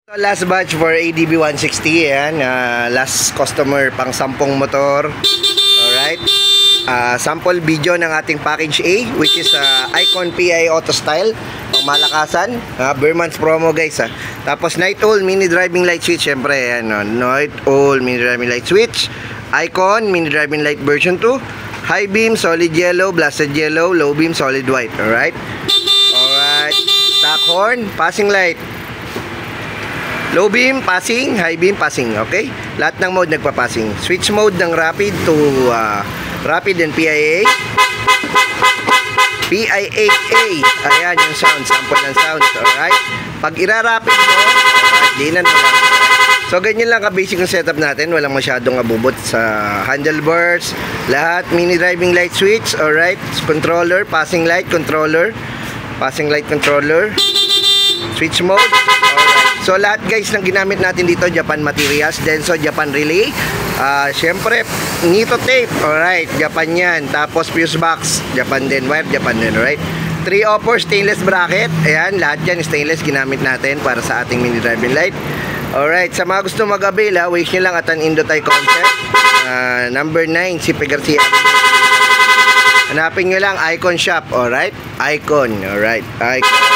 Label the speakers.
Speaker 1: So last batch for ADB 160, yan. Last customer pang 10 motor. Alright. Sample video ng ating package A, which is Icon PI Auto Style, pang malakasan. Berman's promo guys. Tapos Night Owl mini driving light switch, syempre yan. Night Owl mini driving light switch. Icon mini driving light version 2. High beam solid yellow, blasted yellow, low beam solid white. Alright. Alright. Stock horn, passing light. Low beam, passing, high beam, passing, okay? Lahat ng mode nagpa-passing. Switch mode ng rapid to rapid and PIA. PIA-A. Ayan yung sound, sample ng sound, alright? Pag ira-rapid mo, alright, dinan mo lang. So, ganyan lang ka-basic yung setup natin. Walang masyadong abubot sa handlebars. Lahat, mini driving light switch, alright? Controller, passing light, controller. Passing light, controller. Switch mode, alright. So lahat guys ng ginamit natin dito, Japan materials, Denso Japan relay. Syempre Nito tape, alright, Japan yan. Tapos fuse box, Japan din, wire Japan din, alright. 304 stainless bracket, ayan, lahat yan stainless ginamit natin para sa ating mini driving light. Alright, sa mga gusto mag-avail, wish nyo lang at an Indotai Concept, number 9, si Garcia. Hanapin nyo lang Icon Shop, alright. Icon, alright, Icon.